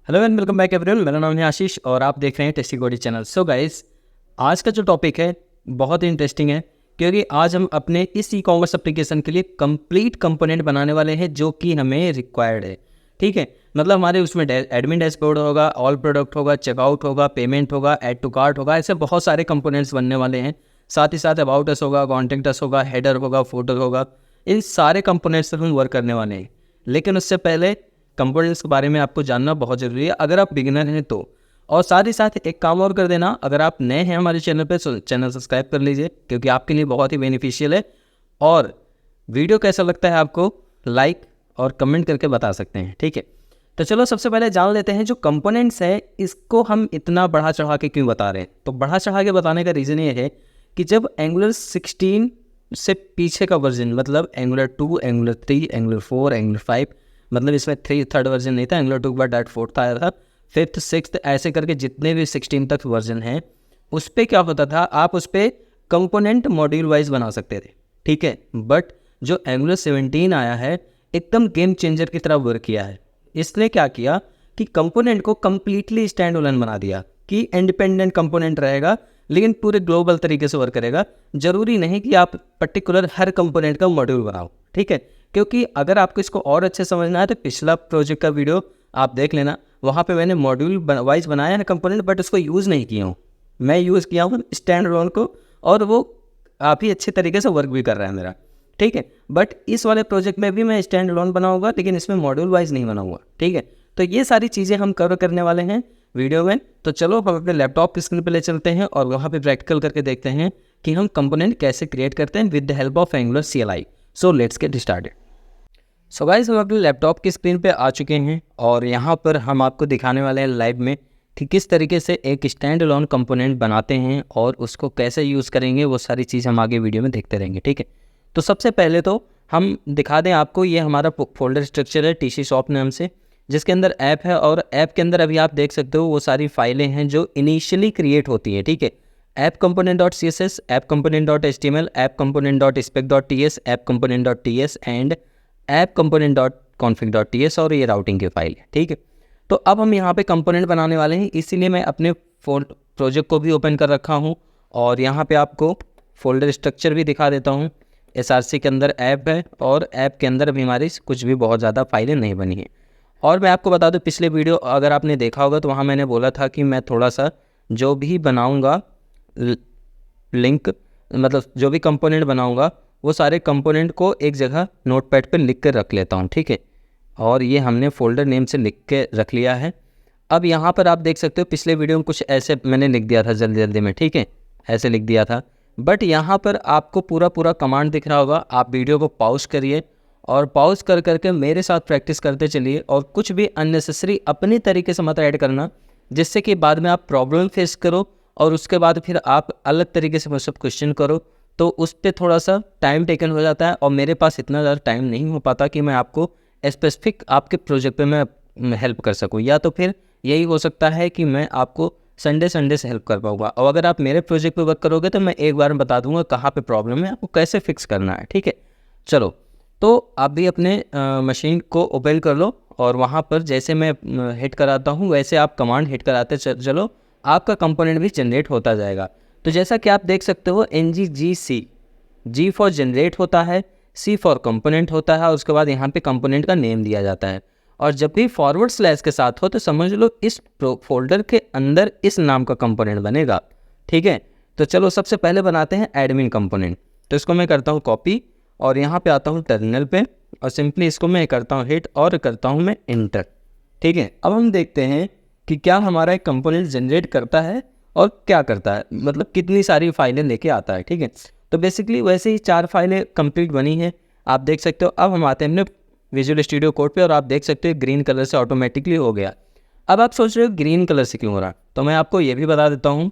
Hello and welcome back everyone. मेरा नाम है आशीष और आप देख रहे हैं टेस्टी कोडी चैनल। सो गाइस, आज का जो टॉपिक है बहुत इंटरेस्टिंग है क्योंकि आज हम अपने इस ई कॉमर्स एप्लीकेशन के लिए कंप्लीट कंपोनेंट बनाने वाले हैं जो कि हमें रिक्वायर्ड है। ठीक है, मतलब हमारे उसमें एडमिन डैशबोर्ड होगा, ऑल प्रोडक्ट होगा, चेकआउट होगा, पेमेंट होगा, ऐड टू कार्ट होगा, ऐसे बहुत सारे कंपोनेंट्स बनने वाले हैं। साथ ही साथ अबाउट अस होगा, कॉन्टैक्ट अस होगा, हेडर होगा, फुटर होगा। इन सारे कंपोनेंट्स पर हम वर्क करने वाले हैं। लेकिन उससे पहले कंपोनेंट्स के बारे में आपको जानना बहुत ज़रूरी है अगर आप बिगिनर हैं तो। और साथ ही साथ एक काम और कर देना, अगर आप नए हैं हमारे चैनल पे तो चैनल सब्सक्राइब कर लीजिए क्योंकि आपके लिए बहुत ही बेनिफिशियल है। और वीडियो कैसा लगता है आपको लाइक और कमेंट करके बता सकते हैं। ठीक है, तो चलो सबसे पहले जान लेते हैं जो कंपोनेंट्स है इसको हम इतना बढ़ा चढ़ा के क्यों बता रहे हैं। तो बढ़ा चढ़ा के बताने का रीज़न ये है कि जब एंगुलर 16 से पीछे का वर्जन, मतलब एंगुलर 2, एंगुलर 3, एंगुलर 4, एंगुलर 5, मतलब इसमें थर्ड वर्जन नहीं था, एंगुलर 2 के बाद .4 आया था, 5th 6th ऐसे करके जितने भी 16 तक वर्जन हैं उस पर क्या होता था, आप उस पर कंपोनेंट मॉड्यूल वाइज बना सकते थे। ठीक है, बट जो एंगुलर 17 आया है एकदम गेम चेंजर की तरह वर्क किया है। इसने क्या किया कि कंपोनेंट को कम्प्लीटली स्टैंड अलोन बना दिया कि इंडिपेंडेंट कंपोनेंट रहेगा लेकिन पूरे ग्लोबल तरीके से वर्क करेगा। जरूरी नहीं कि आप पर्टिकुलर हर कंपोनेंट का मॉड्यूल बनाओ। ठीक है, क्योंकि अगर आपको इसको और अच्छे समझना है तो पिछला प्रोजेक्ट का वीडियो आप देख लेना, वहाँ पे मैंने मॉड्यूल वाइज बनाया है कंपोनेंट, बट उसको यूज़ नहीं किया हूँ। मैं यूज़ किया हूँ स्टैंड अलोन को और वो काफ़ी अच्छे तरीके से वर्क भी कर रहा है मेरा। ठीक है, बट इस वाले प्रोजेक्ट में भी मैं स्टैंड अलोन बनाऊंगा लेकिन इसमें मॉड्यूल वाइज नहीं बनाऊंगा। ठीक है, तो ये सारी चीज़ें हम कवर करने वाले हैं वीडियो में। तो चलो हम अपने लैपटॉप की स्क्रीन पे ले चलते हैं और वहाँ पे प्रैक्टिकल करके देखते हैं कि हम कंपोनेंट कैसे क्रिएट करते हैं with the help of angular CLI। So let's get started. So guys, हम अपने लैपटॉप की स्क्रीन पे आ चुके हैं और यहाँ पर हम आपको दिखाने वाले हैं लाइव में कि किस तरीके से एक स्टैंड अलोन कंपोनेंट बनाते हैं और उसको कैसे यूज़ करेंगे। वो सारी चीज़ हम आगे वीडियो में देखते रहेंगे। ठीक है, तो सबसे पहले तो हम दिखा दें आपको, ये हमारा फोल्डर स्ट्रक्चर है TC शॉप नाम से, जिसके अंदर ऐप है और ऐप के अंदर अभी आप देख सकते हो वो सारी फाइलें हैं जो इनिशियली क्रिएट होती हैं। ठीक है, app component.css, app component.html, app component.spec.ts, app component.ts and app component.config.ts और ये राउटिंग की फाइल है। ठीक है, तो अब हम यहाँ पे कंपोनेंट बनाने वाले हैं, इसीलिए मैं अपने प्रोजेक्ट को भी ओपन कर रखा हूँ और यहाँ पे आपको फोल्डर स्ट्रक्चर भी दिखा देता हूँ। SRC के अंदर ऐप है और ऐप के अंदर अभी हमारी कुछ भी बहुत ज़्यादा फाइलें नहीं बनी हैं। और मैं आपको बता दूं, पिछले वीडियो अगर आपने देखा होगा तो वहाँ मैंने बोला था कि मैं थोड़ा सा जो भी बनाऊंगा लिंक, मतलब जो भी कंपोनेंट बनाऊंगा वो सारे कंपोनेंट को एक जगह नोटपैड पे लिख कर रख लेता हूँ। ठीक है, और ये हमने फोल्डर नेम से लिख के रख लिया है। अब यहाँ पर आप देख सकते हो पिछले वीडियो में कुछ ऐसे मैंने लिख दिया था जल्दी जल्दी में। ठीक है, ऐसे लिख दिया था, बट यहाँ पर आपको पूरा कमांड दिख रहा होगा। आप वीडियो को पॉज करिए और पॉज कर करके मेरे साथ प्रैक्टिस करते चलिए और कुछ भी अननेसेसरी अपनी तरीके से मत ऐड करना, जिससे कि बाद में आप प्रॉब्लम फेस करो और उसके बाद फिर आप अलग तरीके से मुझसे क्वेश्चन करो, तो उस पर थोड़ा सा टाइम टेकन हो जाता है और मेरे पास इतना ज़्यादा टाइम नहीं हो पाता कि मैं आपको स्पेसिफिक आपके प्रोजेक्ट पे मैं हेल्प कर सकूँ। या तो फिर यही हो सकता है कि मैं आपको संडे से हेल्प कर पाऊँगा, और अगर आप मेरे प्रोजेक्ट पे वर्क करोगे तो मैं एक बार में बता दूंगा कहाँ पे प्रॉब्लम है, आपको कैसे फिक्स करना है। ठीक है, चलो तो आप भी अपने मशीन को ओपन कर लो और वहाँ पर जैसे मैं हिट कराता हूँ वैसे आप कमांड हिट कराते चलो, आपका कंपोनेंट भी जनरेट होता जाएगा। तो जैसा कि आप देख सकते हो NGGC, G फॉर जनरेट होता है, C फॉर कंपोनेंट होता है और उसके बाद यहाँ पे कंपोनेंट का नेम दिया जाता है। और जब भी फॉरवर्ड स्लैश के साथ हो तो समझ लो इस फोल्डर के अंदर इस नाम का कंपोनेंट बनेगा। ठीक है, तो चलो सबसे पहले बनाते हैं एडमिन कंपोनेंट। तो इसको मैं करता हूँ कॉपी और यहाँ पे आता हूँ टर्मिनल पे और सिंपली इसको मैं करता हूँ हिट और करता हूँ मैं इंटर। ठीक है, अब हम देखते हैं कि क्या हमारा एक कंपोनेंट जनरेट करता है और क्या करता है, मतलब कितनी सारी फाइलें लेके आता है। ठीक है, तो बेसिकली वैसे ही 4 फाइलें कंप्लीट बनी हैं, आप देख सकते हो। अब हम आते हैं अपने विजुअल स्टूडियो कोड पे और आप देख सकते हो ग्रीन कलर से ऑटोमेटिकली हो गया। अब आप सोच रहे हो ग्रीन कलर से क्यों हो रहा, तो मैं आपको ये भी बता देता हूँ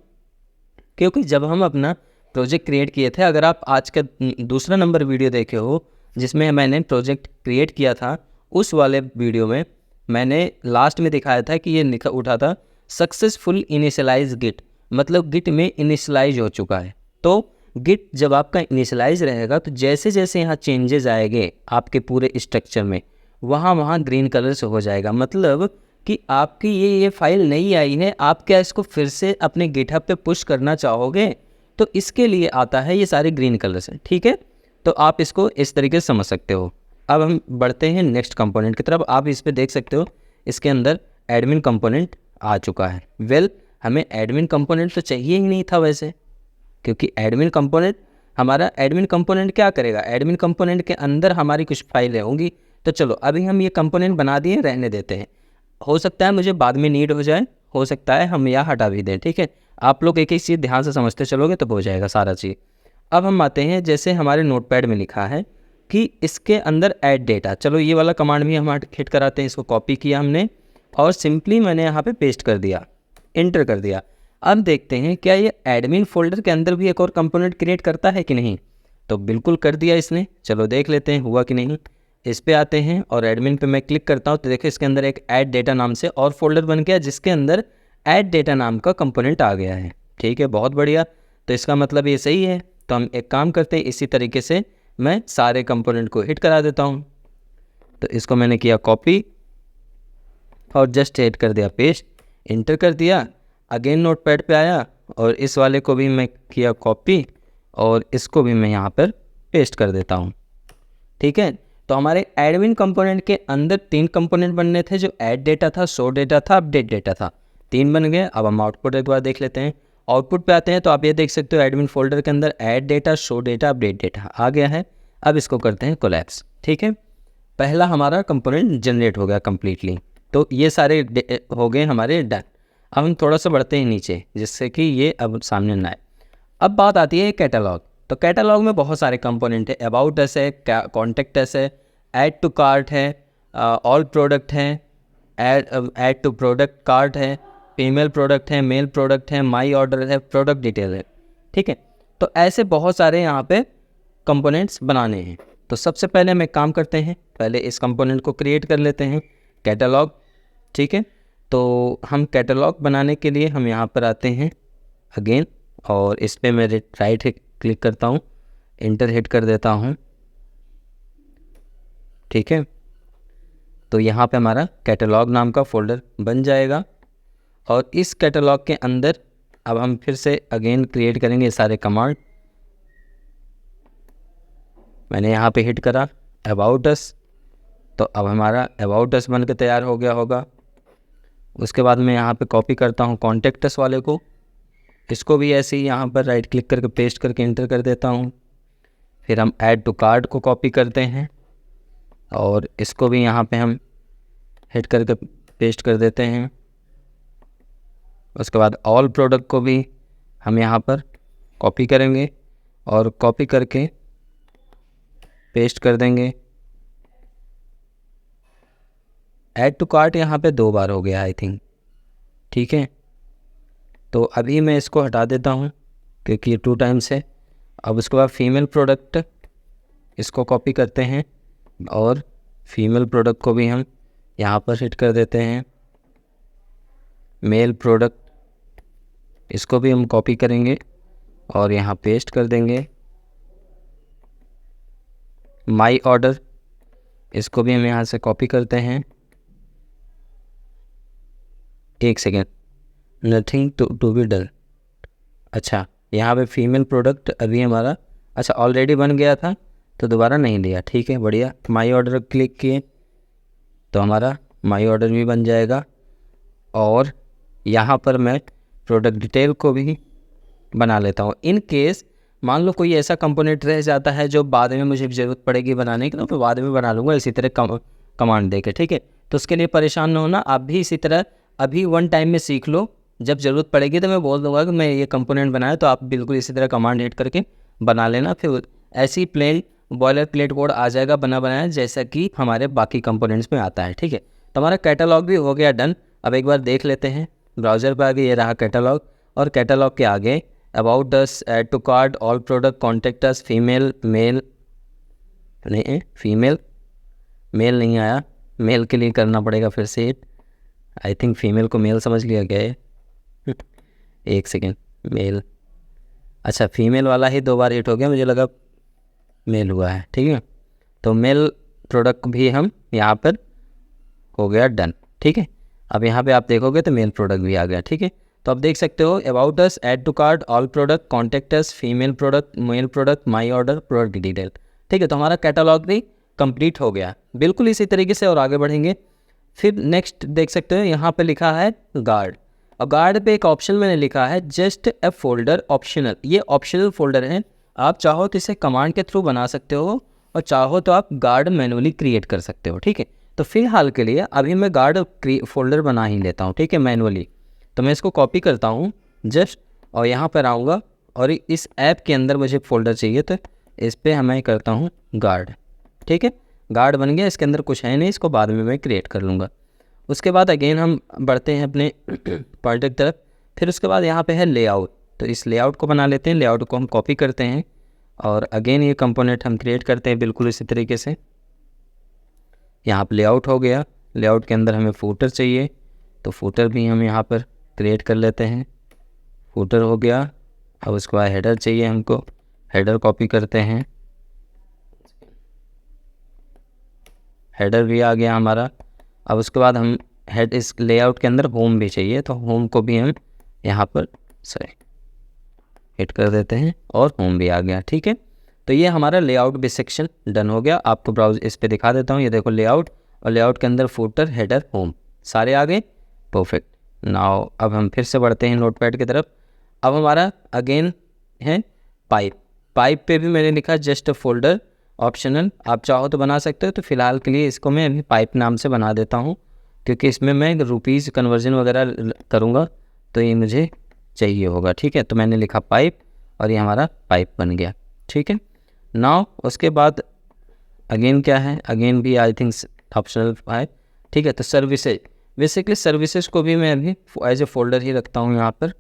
क्योंकि जब हम अपना प्रोजेक्ट क्रिएट किए थे, अगर आप आज का दूसरा नंबर वीडियो देखे हो जिसमें मैंने प्रोजेक्ट क्रिएट किया था, उस वाले वीडियो में मैंने लास्ट में दिखाया था कि ये लिखा उठा था सक्सेसफुल इनिशियलाइज गिट, मतलब गिट में इनिशियलाइज हो चुका है। तो गिट जब आपका इनिशियलाइज रहेगा तो जैसे जैसे यहाँ चेंजेस आएंगे आपके पूरे स्ट्रक्चर में वहाँ ग्रीन कलर से हो जाएगा, मतलब कि आपकी ये फाइल नहीं आई है, आप क्या इसको फिर से अपने गिटहब पे पुश करना चाहोगे, तो इसके लिए आता है ये सारे ग्रीन कलर से, ठीक है। तो आप इसको इस तरीके से समझ सकते हो। अब हम बढ़ते हैं नेक्स्ट कंपोनेंट की तरफ। आप इस पे देख सकते हो इसके अंदर एडमिन कंपोनेंट आ चुका है। वेल हमें एडमिन कंपोनेंट तो चाहिए ही नहीं था वैसे, क्योंकि एडमिन कंपोनेंट क्या करेगा, एडमिन कंपोनेंट के अंदर हमारी कुछ फाइलें होंगी। तो चलो अभी हम ये कंपोनेंट बना दिए, रहने देते हैं। हो सकता है मुझे बाद में नीड हो जाए, हो सकता है हम यहाँ हटा भी दें, ठीक है। आप लोग एक एक चीज़ ध्यान से समझते चलोगे तो हो जाएगा सारा चीज़। अब हम आते हैं, जैसे हमारे नोटपैड में लिखा है कि इसके अंदर ऐड डेटा, चलो ये वाला कमांड भी हम हिट कराते हैं। इसको कॉपी किया हमने और सिंपली मैंने यहाँ पे पेस्ट कर दिया, इंटर कर दिया। अब देखते हैं क्या ये एडमिन फोल्डर के अंदर भी एक और कंपोनेंट क्रिएट करता है कि नहीं। तो बिल्कुल कर दिया इसने, चलो देख लेते हैं हुआ कि नहीं। इस पे आते हैं और एडमिन पे मैं क्लिक करता हूँ तो देखो इसके अंदर एक ऐड डेटा नाम से और फोल्डर बन गया, जिसके अंदर ऐड डेटा नाम का कंपोनेंट आ गया है, ठीक है। बहुत बढ़िया, तो इसका मतलब ये सही है। तो हम एक काम करते हैं, इसी तरीके से मैं सारे कंपोनेंट को हिट करा देता हूँ। तो इसको मैंने किया कॉपी और जस्ट हिट कर दिया पेस्ट, इंटर कर दिया। अगेन नोटपैड पे आया और इस वाले को भी मैं किया कॉपी और इसको भी मैं यहाँ पर पेस्ट कर देता हूँ, ठीक है। तो हमारे एडमिन कंपोनेंट के अंदर 3 कंपोनेंट बनने थे, जो ऐड डेटा था, शो डेटा था, अपडेट डेटा था। 3 बन गए। अब हम आउटपुट एक बार देख लेते हैं। आउटपुट पे आते हैं तो आप ये देख सकते हो एडमिन फोल्डर के अंदर add data, show data, update data आ गया है। अब इसको करते हैं कोलैप्स, ठीक है। पहला हमारा कंपोनेंट जनरेट हो गया कम्प्लीटली। तो ये सारे हो गए हमारे डन। अब हम थोड़ा सा बढ़ते हैं नीचे, जिससे कि ये अब सामने ना आए। अब बात आती है कैटलॉग। तो कैटलॉग में बहुत सारे कंपोनेंट है। अबाउट अस है, कॉन्टेक्ट अस है, ऐड टू कार्ट है, ऑल प्रोडक्ट है, ऐड टू प्रोडक्ट कार्ट है, फीमेल प्रोडक्ट है, मेल प्रोडक्ट है, माई ऑर्डर है, प्रोडक्ट डिटेल है, ठीक है। तो ऐसे बहुत सारे यहाँ पे कंपोनेंट्स बनाने हैं। तो सबसे पहले हम एक काम करते हैं, पहले इस कंपोनेंट को क्रिएट कर लेते हैं, कैटलॉग, ठीक है। तो हम कैटलॉग बनाने के लिए हम यहाँ पर आते हैं अगेन और इस पर मैं राइट क्लिक करता हूँ, इंटर हिट कर देता हूँ, ठीक है। तो यहाँ पे हमारा कैटलॉग नाम का फोल्डर बन जाएगा और इस कैटलॉग के अंदर अब हम फिर से अगेन क्रिएट करेंगे सारे कमांड। मैंने यहाँ पे हिट करा अबाउट अस, तो अब हमारा अबाउट अस बन के तैयार हो गया होगा। उसके बाद मैं यहाँ पे कॉपी करता हूँ कॉन्टेक्ट अस वाले को, इसको भी ऐसे ही यहाँ पर राइट क्लिक करके पेस्ट करके इंटर कर देता हूँ। फिर हम ऐड टू कार्ट को कॉपी करते हैं और इसको भी यहाँ पे हम हिट करके पेस्ट कर देते हैं। उसके बाद ऑल प्रोडक्ट को भी हम यहाँ पर कॉपी करेंगे और कॉपी करके पेस्ट कर देंगे। ऐड टू कार्ट यहाँ पे 2 बार हो गया आई थिंक, ठीक है। तो अभी मैं इसको हटा देता हूँ क्योंकि ये 2 टाइम्स है। अब उसके बाद फीमेल प्रोडक्ट, इसको कॉपी करते हैं और फीमेल प्रोडक्ट को भी हम यहाँ पर हिट कर देते हैं। मेल प्रोडक्ट, इसको भी हम कॉपी करेंगे और यहाँ पेस्ट कर देंगे। माई ऑर्डर, इसको भी हम यहाँ से कॉपी करते हैं। एक second, nothing to be done. अच्छा, यहाँ पे फीमेल प्रोडक्ट अभी हमारा अच्छा ऑलरेडी बन गया था तो दोबारा नहीं लिया, ठीक है, बढ़िया। माई ऑर्डर क्लिक किए तो हमारा माई ऑर्डर भी बन जाएगा और यहाँ पर मैं प्रोडक्ट डिटेल को भी बना लेता हूँ। इन केस मान लो कोई ऐसा कंपोनेंट रह जाता है जो बाद में मुझे ज़रूरत पड़ेगी बनाने की, तो मैं बाद में बना लूँगा इसी तरह कमांड देके, ठीक है। तो उसके लिए परेशान न होना, आप भी इसी तरह अभी 1 टाइम में सीख लो। जब ज़रूरत पड़ेगी तो मैं बोल दूंगा कि मैं ये कंपोनेंट बनाया, तो आप बिल्कुल इसी तरह कमांड हिट करके बना लेना। फिर ऐसी प्लेन बॉयलर प्लेट कोड आ जाएगा बना बनाया, जैसा कि हमारे बाकी कंपोनेंट्स में आता है, ठीक है। तो हमारा कैटलॉग भी हो गया डन। अब एक बार देख लेते हैं, ब्राउज़र पर आगे ये रहा कैटलॉग और कैटलॉग के आगे about us, add to cart, all product, contact us, female, male नहीं, फीमेल मेल नहीं आया, मेल के लिए करना पड़ेगा फिर से। आई थिंक फीमेल को मेल समझ लिया गया है। एक सेकेंड, मेल, अच्छा फीमेल वाला ही 2 बार हिट हो गया, मुझे लगा मेल हुआ है, ठीक है। तो मेल प्रोडक्ट भी हम यहाँ पर हो गया डन, ठीक है। अब यहाँ पे आप देखोगे तो मेल प्रोडक्ट भी आ गया, ठीक है। तो आप देख सकते हो about us, add to cart, all product, contact us, female product, male product, my order, product detail, ठीक है। तो हमारा कैटलॉग भी कंप्लीट हो गया। बिल्कुल इसी तरीके से और आगे बढ़ेंगे। फिर नेक्स्ट देख सकते हो यहाँ पे लिखा है गार्ड, और गार्ड पे एक ऑप्शन मैंने लिखा है जस्ट ए फोल्डर ऑप्शनल। ये ऑप्शनल फोल्डर है, आप चाहो तो इसे कमांड के थ्रू बना सकते हो और चाहो तो आप गार्ड मैनुअली क्रिएट कर सकते हो, ठीक है। तो फिलहाल के लिए अभी मैं गार्ड फोल्डर बना ही लेता हूँ, ठीक है, मैनुअली। तो मैं इसको कॉपी करता हूँ जस्ट, और यहाँ पर आऊँगा और इस ऐप के अंदर मुझे फोल्डर चाहिए, तो इस पर मैं करता हूँ गार्ड, ठीक है। गार्ड बन गया, इसके अंदर कुछ है नहीं, इसको बाद में मैं क्रिएट कर लूँगा। उसके बाद अगेन हम बढ़ते हैं अपने प्रोडक्ट तरफ। फिर उसके बाद यहाँ पे है लेआउट, तो इस लेआउट को बना लेते हैं। लेआउट को हम कॉपी करते हैं और अगेन ये कंपोनेंट हम क्रिएट करते हैं बिल्कुल इसी तरीके से। यहाँ पर लेआउट हो गया। लेआउट के अंदर हमें फूटर चाहिए, तो फूटर भी हम यहाँ पर क्रिएट कर लेते हैं। फूटर हो गया। अब उसके बाद हेडर चाहिए हमको, हेडर कॉपी करते हैं, हेडर भी आ गया हमारा। अब उसके बाद हम हेड इस लेआउट के अंदर होम भी चाहिए, तो होम को भी हम यहाँ पर हिट कर देते हैं और होम भी आ गया, ठीक है। तो ये हमारा लेआउट भी सेक्शन डन हो गया। आपको ब्राउज इस पे दिखा देता हूँ, ये देखो लेआउट, और लेआउट के अंदर फूटर, हेडर, होम सारे आ गए, परफेक्ट। नाउ अब हम फिर से बढ़ते हैं नोटपैड की तरफ। अब हमारा अगेन है पाइप। पाइप पे भी मैंने लिखा जस्ट फोल्डर ऑप्शनल, आप चाहो तो बना सकते हो। तो फिलहाल के लिए इसको मैं अभी पाइप नाम से बना देता हूँ, क्योंकि इसमें मैं रुपीज़ कन्वर्जन वगैरह करूँगा तो ये मुझे चाहिए होगा, ठीक है। तो मैंने लिखा पाइप और ये हमारा पाइप बन गया, ठीक है। नाउ उसके बाद अगेन क्या है, अगेन भी आई थिंक ऑप्शनल है, ठीक है। तो सर्विसेज, बेसिकली सर्विसेज को भी मैं अभी एज ए फोल्डर ही रखता हूँ यहाँ पर।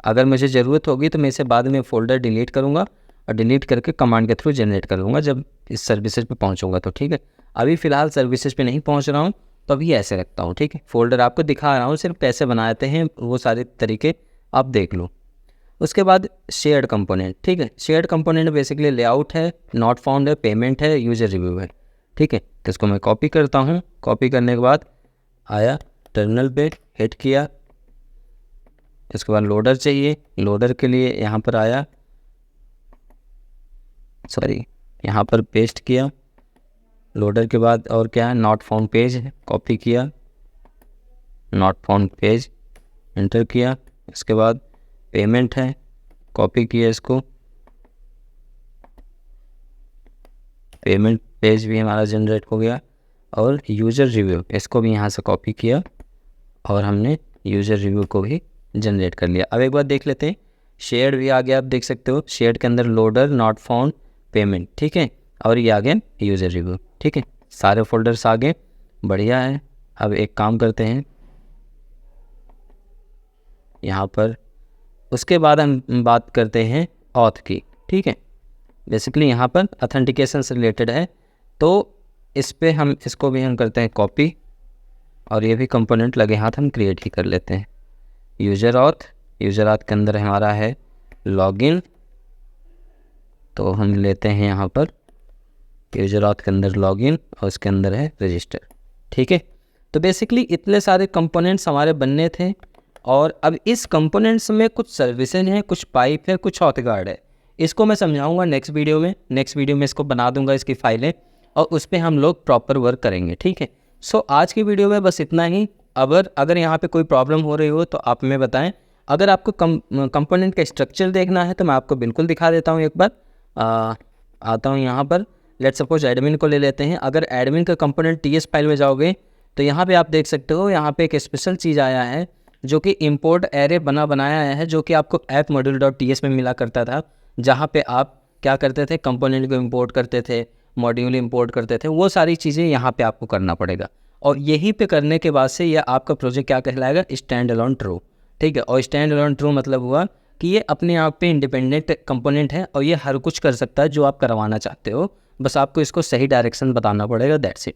अगर मुझे ज़रूरत होगी तो मैं इसे बाद में फ़ोल्डर डिलीट करूँगा और डिलीट करके कमांड के थ्रू जनरेट कर लूँगा जब इस सर्विसेज पे पहुँचूँगा, तो ठीक है। अभी फ़िलहाल सर्विसेज पे नहीं पहुँच रहा हूँ, तो अभी ऐसे रखता हूँ, ठीक है। फ़ोल्डर आपको दिखा रहा हूँ, सिर्फ कैसे बनाते हैं वो सारे तरीके आप देख लो। उसके बाद शेयर्ड कंपोनेंट, ठीक है। शेयर्ड कंपोनेंट बेसिकली लेआउट है, नॉट फाउंड है, पेमेंट है, यूजर रिव्यू है, ठीक है। तो इसको मैं कॉपी करता हूँ। कॉपी करने के बाद आया टर्मिनल पे, हिट किया। इसके बाद लोडर चाहिए, लोडर के लिए यहाँ पर आया, सॉरी यहाँ पर पेस्ट किया। लोडर के बाद और क्या है, नॉट फाउंड पेज है, कॉपी किया, नॉट फाउंड पेज एंटर किया। इसके बाद पेमेंट है, कॉपी किया इसको, पेमेंट पेज भी हमारा जनरेट हो गया। और यूज़र रिव्यू, इसको भी यहाँ से कॉपी किया और हमने यूज़र रिव्यू को भी जनरेट कर लिया। अब एक बार देख लेते हैं, शेयर्ड भी आ गया, आप देख सकते हो। शेयर्ड के अंदर लोडर, नॉट फाउंड, पेमेंट, ठीक है, और ये आ गया यूज़र रिव्यू, ठीक है। सारे फोल्डर्स आ गए, बढ़िया है। अब एक काम करते हैं यहाँ पर, उसके बाद हम बात करते हैं ऑथ की, ठीक है। बेसिकली यहाँ पर ऑथेंटिकेशन से रिलेटेड है, तो इस पे हम इसको भी हम करते हैं कॉपी, और ये भी कंपोनेंट लगे हाथ हम क्रिएट ही कर लेते हैं। यूज़र ऑथ, यूज़र ऑथ के अंदर हमारा है लॉगिन, तो हम लेते हैं यहाँ पर यूज़र ऑथ के अंदर लॉगिन और उसके अंदर है रजिस्टर, ठीक है। तो बेसिकली इतने सारे कंपोनेंट्स हमारे बनने थे, और अब इस कंपोनेंट्स में कुछ सर्विसेज हैं, कुछ पाइप है, कुछ ऑथ गार्ड है। इसको मैं समझाऊंगा नेक्स्ट वीडियो में। नेक्स्ट वीडियो में इसको बना दूंगा, इसकी फाइलें, और उस पर हम लोग प्रॉपर वर्क करेंगे, ठीक है। सो आज की वीडियो में बस इतना ही। अगर यहाँ पे कोई प्रॉब्लम हो रही हो तो आप हमें बताएं। अगर आपको कंपोनेंट का स्ट्रक्चर देखना है तो मैं आपको बिल्कुल दिखा देता हूँ। एक बार आता हूँ यहाँ पर, लेट्स सपोज एडमिन को ले लेते हैं। अगर एडमिन का कंपोनेंट टीएस फाइल में जाओगे तो यहाँ पे आप देख सकते हो, यहाँ पे एक स्पेशल चीज़ आया है जो कि इंपोर्ट एरे बनाया आया है, जो कि आपको ऐप मॉड्यूल डॉट टीएस में मिला करता था, जहाँ पे आप क्या करते थे, कंपोनेंट को इंपोर्ट करते थे, मॉड्यूल इंपोर्ट करते थे। वो सारी चीज़ें यहाँ पे आपको करना पड़ेगा, और यहीं पे करने के बाद से यह आपका प्रोजेक्ट क्या कहलाएगा, स्टैंड अलोन ट्रू, ठीक है। और स्टैंड अलोन ट्रू मतलब हुआ कि ये अपने आप पे इंडिपेंडेंट कंपोनेंट है और ये हर कुछ कर सकता है जो आप करवाना चाहते हो। बस आपको इसको सही डायरेक्शन बताना पड़ेगा, दैट्स इट,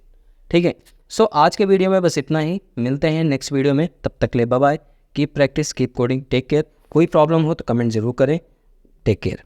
ठीक है। सो आज के वीडियो में बस इतना ही। मिलते हैं नेक्स्ट वीडियो में, तब तक ले bye bye. Keep practice, keep coding, take care. कोई प्रॉब्लम हो तो कमेंट ज़रूर करें। Take care.